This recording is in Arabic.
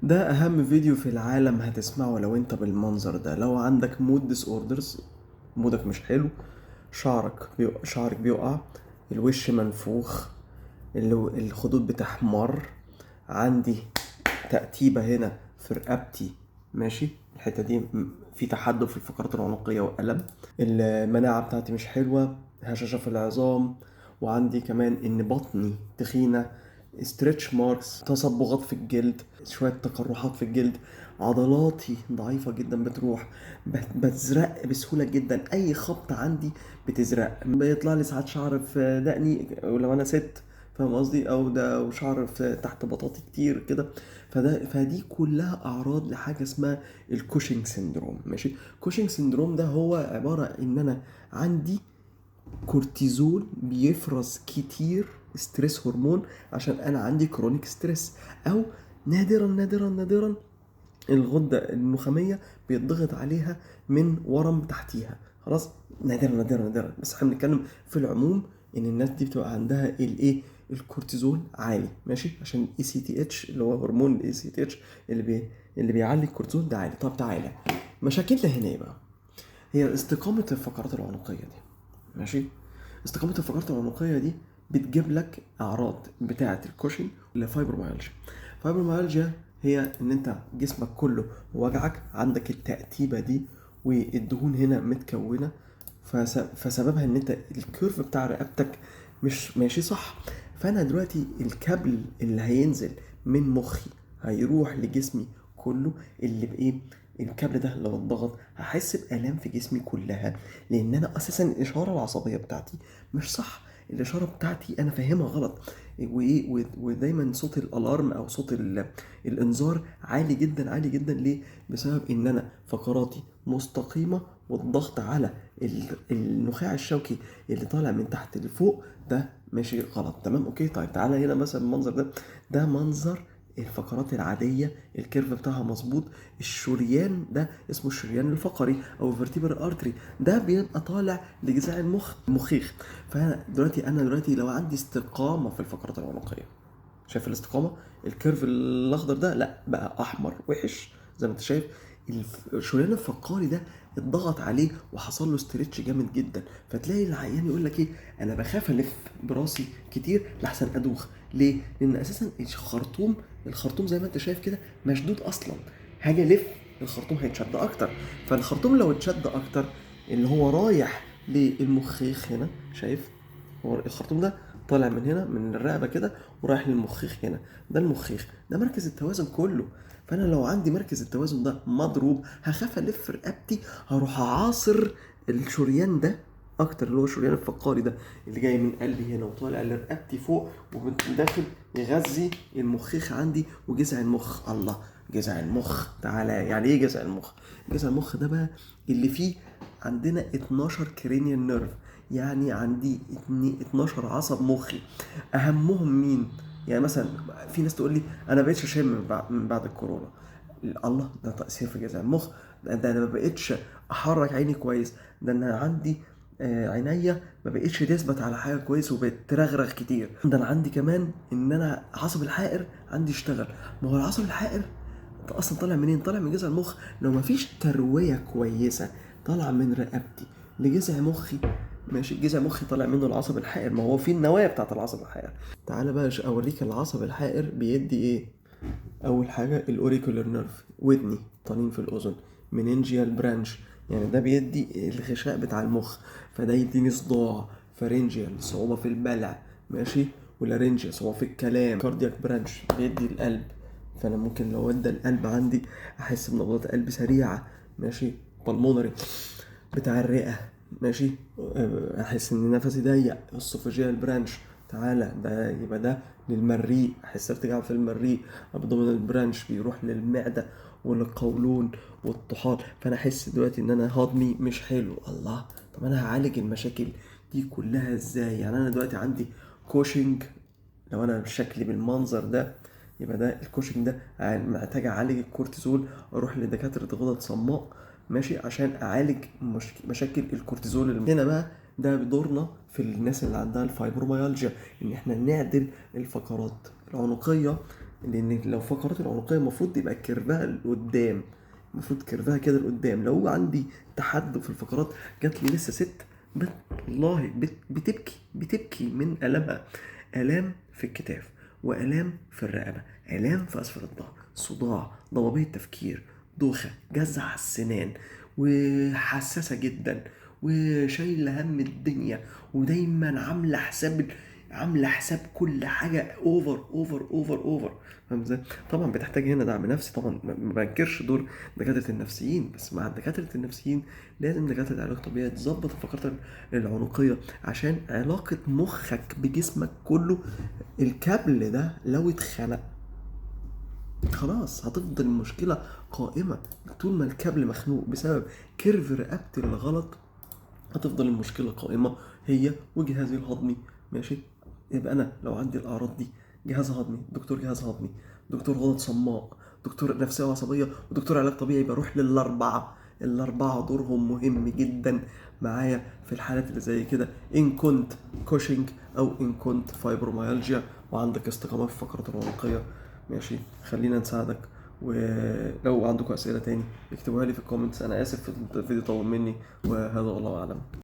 ده اهم فيديو في العالم هتسمعه لو انت بالمنظر ده. لو عندك مود ديس اوردرز، مودك مش حلو، شعرك بيقع، الوش منفوخ، الخدود بتحمر، عندي تأتيبة هنا في رقبتي، ماشي، الحتة دي في تحدب في الفقرات العنقية وألم، المناعة بتاعتي مش حلوة، هشاشة في العظام، وعندي كمان ان بطني تخينة، ستريتش ماركس، تصبغات في الجلد، شوية تقرحات في الجلد، عضلاتي ضعيفة جدا بتروح، بتزرق بسهولة جدا، اي خبطة عندي بتزرق، بيطلع لي ساعات شعر في دقني ولو انا ست، فاهم قصدي، او ده وشعر في تحت بطاطي كتير كده. فدي كلها اعراض لحاجه اسمها الكوشنج سيندروم. ماشي، كوشنج سيندروم ده هو عباره ان انا عندي كورتيزول بيفرز كتير، ستريس هرمون، عشان انا عندي كرونيك ستريس، او نادرا نادرا نادرا الغدة النخامية بيتضغط عليها من ورم تحتيها. خلاص، نادرا نادرا نادرا، بس احنا بنتكلم في العموم ان الناس دي بتبقى عندها الايه، الكورتيزول عالي، ماشي، عشان الاي سي تي اتش اللي هو هرمون الاي سي تي اتش اللي بيعلي الكورتيزول ده عالي. طب تعالى، مشاكلنا هنا ايه بقى؟ هي استقامة الفقرات العنقية دي، ماشي، استقامة الفقرات العنقية دي بتجيب لك اعراض بتاعة الكوشن لفايبروميالجيا. فايبروميالجيا هي ان انت جسمك كله وجعك، عندك التأتيبة دي والدهون هنا متكونة، فسببها ان انت الكيرف بتاع رقبتك مش ماشي صح. فانا دلوقتي الكابل اللي هينزل من مخي هيروح لجسمي كله، اللي بايه، الكابل ده لو اتضغط هحس بآلام في جسمي كلها، لان انا اساسا الاشاره العصبيه بتاعتي مش صح، الاشاره بتاعتي انا فاهمها غلط. ودايما صوت الالارم او صوت الانذار عالي جدا عالي جدا. ليه؟ بسبب ان انا فقراتي مستقيمه، والضغط على النخاع الشوكي اللي طالع من تحت لفوق ده ماشي غلط. تمام، اوكي، طيب تعالى هنا مثلا المنظر ده منظر الفقرات العادية، الكيرف بتاعها مظبوط، الشريان ده اسمه الشريان الفقري او vertebral artery، ده بيبقى طالع لجذع المخيخ. انا دلوقتي لو عندي استقامة في الفقرات العنقية، شايف الاستقامة، الكيرف الاخضر ده لا بقى احمر وحش زي ما انت شايف. الشريان الفقاري ده اتضغط عليه وحصل له ستريتش جامد جدا، فتلاقي العيان يقول لك ايه، انا بخاف الف براسي كتير لحسن ادوخ. ليه؟ لان اساسا الخرطوم زي ما انت شايف كده مشدود اصلا، هاجي الف الخرطوم هيتشد اكتر، فالخرطوم لو اتشد اكتر اللي هو رايح للمخيخ هنا، شايف، هو الخرطوم ده طالع من هنا من الرقبه كده ورايح للمخيخ هنا، ده المخيخ ده مركز التوازن كله. فانا لو عندي مركز التوازن ده مضروب هخاف الف رقبتي، هروح اعاصر الشريان ده اكتر، اللي هو الشريان الفقاري ده اللي جاي من قلبي هنا وطالع لرقبتي فوق وداخل يغذي المخيخ عندي وجذع المخ. الله، جذع المخ، تعالى، يعني ايه جذع المخ؟ جذع المخ ده بقى اللي فيه عندنا 12 كرينيال نيرف، يعني عندي 12 عصب مخي، اهمهم مين؟ يعني مثلا في ناس تقول لي انا بقيتش اشم من بعد الكورونا. الله، ده تأثير في جذع المخ، ده انا ما بقيتش احرك عيني كويس، ده انا عندي عينيا ما بقتش تثبت على حاجه كويس وبقت ترغرغ كتير، ده انا عندي كمان ان انا عصب الحائر عندي اشتغل. ما هو العصب الحائر ده اصلا طالع منين؟ طالع من جذع المخ. لو ما فيش ترويه كويسه طالعه من رقبتي لجذع مخي، ماشي، جذع مخي طالع منه العصب الحائر، ما هو في النوايا بتاعت العصب الحائر. تعالى بقى اوريك العصب الحائر بيدي ايه. اول حاجه الاوريكولر نيرف، ودني، طنين في الاذن، مننجيال برانش، يعني ده بيدي الغشاء بتاع المخ، فده يديني صداع، فارنجيال صعوبه في البلع، ماشي، ولارنجيال صعوبه في الكلام، كاردياك برانش بيدي القلب، فانا ممكن لو ادى القلب عندي احس بنبضات قلب سريعه، ماشي، بالمونري بتاع الرئه، ماشي، احس ان نفسي ضيق، السوفاجيال برانش، تعالى ده يبقى ده للمريء، احس ارتجاع في المريء، ابدومينال برانش بيروح للمعده والقولون والطحال، فانا احس دلوقتي ان انا هضمي مش حلو. الله، طب انا هعالج المشاكل دي كلها ازاي؟ يعني انا دلوقتي عندي كوشنج، لو انا شكلي بالمنظر ده يبقى ده الكوشنج ده محتاج اعالج الكورتيزول، اروح لدكاتره غدد صماء، ماشي، عشان اعالج مشاكل الكورتيزول هنا بقى ده بدورنا في الناس اللي عندها الفايبروميالجيا، ان احنا نعدل الفقرات العنقيه لان لو فقرات العنقيه المفروض يبقى كيرفها لقدام، المفروض كيرفها كده لقدام. لو عندي تحدب في الفقرات، جات لي لسه ست والله بتبكي من ألمها، آلام في الكتاف، وآلام في الرقبة، آلام في أسفل الظهر، صداع، ضبابية تفكير، دوخة، جزع على السنان، وحساسة جدا، وشايلة هم الدنيا، ودايما عاملة حساب كل حاجة اوفر اوفر اوفر اوفر. فاهم ازاي؟ طبعا بتحتاج هنا دعم نفسي. طبعا ما بنكرش دور دكاترة النفسيين، بس مع دكاترة النفسيين لازم دكاترة علاج طبيعي تظبط الفقرات العنقية، عشان علاقة مخك بجسمك كله. الكابل ده لو اتخنق خلاص هتفضل المشكلة قائمة. طول ما الكابل مخنوق بسبب كيرف رقبتي الغلط هتفضل المشكلة قائمة، هي وجهازي الهضمي. ماشي؟ يبقى أنا لو عندي الأعراض دي، جهاز هضمي، دكتور جهاز هضمي، دكتور غدد صماء، دكتور نفسية وعصبية، ودكتور علاج طبيعي، بروح للأربعة. الأربعة دورهم مهم جدا معايا في الحالات اللي زي كده، إن كنت كوشنج أو إن كنت فايبروميالجيا وعندك استقامة في الفقرات العنقية. ماشي؟ خلينا نساعدك. ولو عندكم أسئلة تاني اكتبوها لي في الكومنتس. أنا آسف في الفيديو طول مني، وهذا والله أعلم.